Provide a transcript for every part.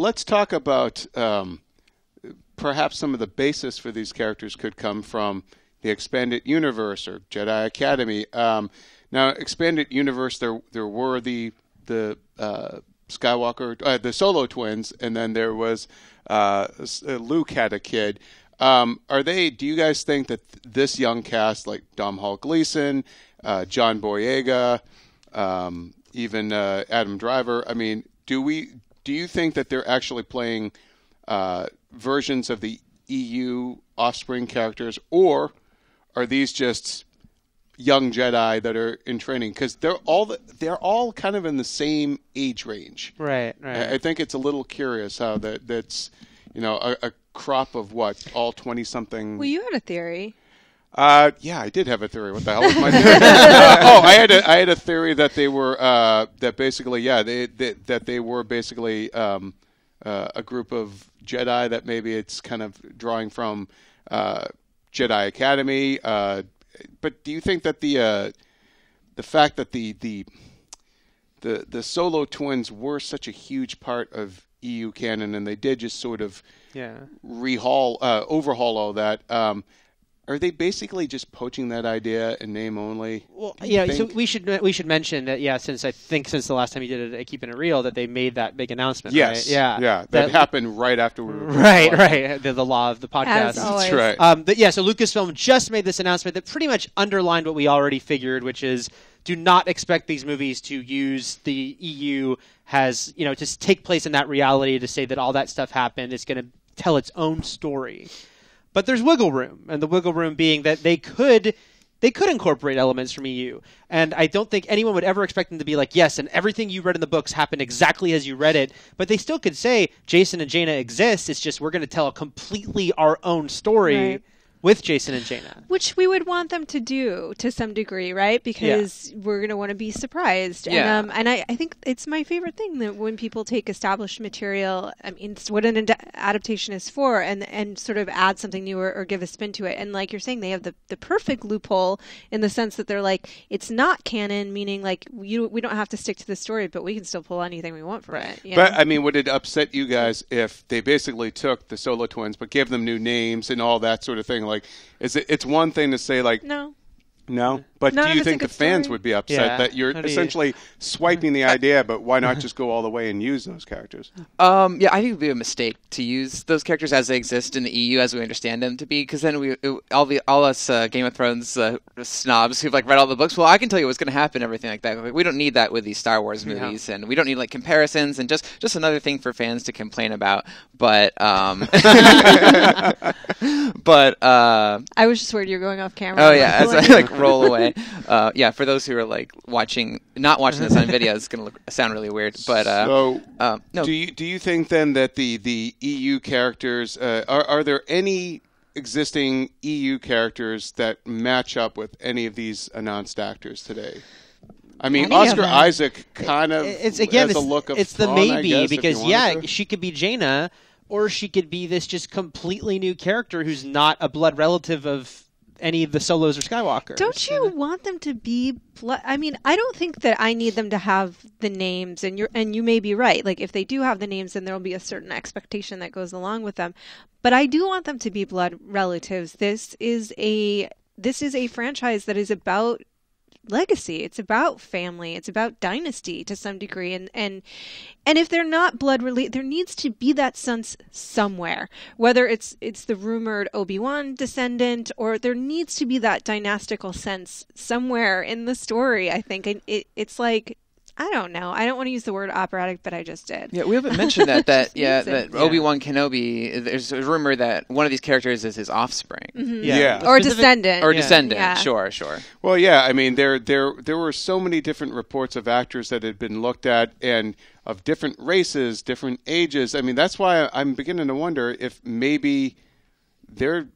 let's talk about perhaps some of the basis for these characters could come from the expanded universe or Jedi Academy. Now, expanded universe, there were the Skywalker, the Solo twins, and then there was Luke had a kid. Do you guys think that this young cast, like Domhnall Gleeson, John Boyega, even Adam Driver, I mean, do you think that they're actually playing versions of the EU offspring characters, or are these just young Jedi that are in training? Because they're all kind of in the same age range. Right. I think it's a little curious how that's a crop of what, all 20-something. Well, you had a theory. Yeah, I did have a theory. What the hell was my theory? I had a theory that they were that basically, that they were basically a group of Jedi that maybe it's kind of drawing from Jedi Academy. But do you think that the fact that the Solo twins were such a huge part of EU canon, and they did just sort of overhaul all that? Are they basically just poaching that idea in name only? Well, yeah. So we should mention that. Since the last time you did it, Keeping It Real, that they made that big announcement. Yes. Right? Yeah. That happened right after we were right. The law of the podcast. That's right. So Lucasfilm just made this announcement that pretty much underlined what we already figured, which is do not expect these movies to use the EU has to take place in that reality to say that all that stuff happened. It's going to tell its own story. But there's wiggle room, and the wiggle room being that they could incorporate elements from EU. And I don't think anyone would ever expect them to be like, yes, and everything you read in the books happened exactly as you read it. But they still could say Jacen and Jaina exist. It's just we're going to tell a completely our own story with Jacen and Jaina. Which we would want them to do to some degree, right? Because we're going to want to be surprised. Yeah. And I think it's my favorite thing that when people take established material, I mean, it's what an adaptation is for, and sort of add something new or give a spin to it. And like you're saying, they have the perfect loophole in the sense that they're like, it's not canon, meaning like we don't have to stick to the story, but we can still pull anything we want from it. But, I mean, would it upset you guys if they basically took the Solo twins but gave them new names and all that sort of thing? Like, it's one thing to say, like, no, but do you think the fans would be upset that you're essentially swiping the idea, but why not just go all the way and use those characters? I think it would be a mistake to use those characters as they exist in the EU as we understand them to be, because then all us Game of Thrones snobs who've like read all the books, well, I can tell you what's going to happen, everything like that. Like, we don't need that with these Star Wars movies, and we don't need like comparisons and just another thing for fans to complain about. But I was just worried you were going off camera. Oh yeah, as I like roll away. For those who are like not watching this on video, it's going to sound really weird. But no. Do you think then that the EU characters are there any existing EU characters that match up with any of these announced actors today? I mean, Oscar Isaac kind of has a look of it's the fun, maybe, I guess, because she could be Jaina, or she could be this just completely new character who's not a blood relative of any of the Solos or Skywalkers. Don't you want them to be? I mean, I don't think that I need them to have the names, and you may be right. Like, if they do have the names, then there will be a certain expectation that goes along with them. But I do want them to be blood relatives. This is a franchise that is about legacy. It's about family. It's about dynasty to some degree. And if they're not blood related, there needs to be that sense somewhere. Whether it's the rumored Obi-Wan descendant, or there needs to be that dynastical sense somewhere in the story, I think. And it's like, I don't know. I don't want to use the word operatic, but I just did. Yeah, we haven't mentioned that Obi-Wan Kenobi, there's a rumor that one of these characters is his offspring. Mm-hmm. Yeah. Or descendant. Or descendant, yeah. Sure. Well, yeah, I mean, there were so many different reports of actors that had been looked at, and of different races, different ages. I mean, that's why I'm beginning to wonder if maybe they're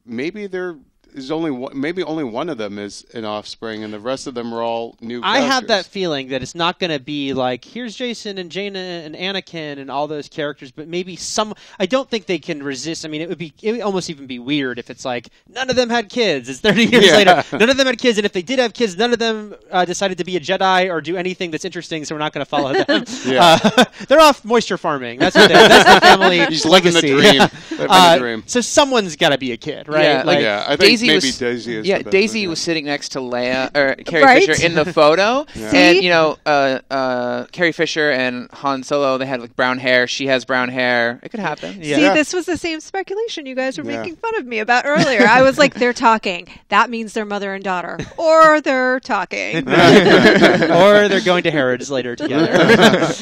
is maybe only one of them is an offspring, and the rest of them are all new. I have characters. that feeling that it's not going to be like here's Jason and Jaina and Anakin and all those characters, but maybe some. I don't think they can resist. I mean, it would almost even be weird if it's like none of them had kids. It's 30 years later, none of them had kids, and if they did have kids, none of them decided to be a Jedi or do anything that's interesting. So we're not going to follow them. They're off moisture farming. That's what that's the family. He's legacy. living the dream. Living the dream. So someone's got to be a kid, right? Yeah, I think Daisy maybe was, Daisy is. Yeah, the best Daisy one, was sitting next to Leia or Carrie Right? Fisher in the photo, See? and you know, Carrie Fisher and Han Solo, they had like brown hair. She has brown hair. It could happen. Yeah. See, Yeah. this was the same speculation you guys were making fun of me about earlier. I was like, they're talking. That means they're mother and daughter. Or they're talking. Or they're going to Harrods later together.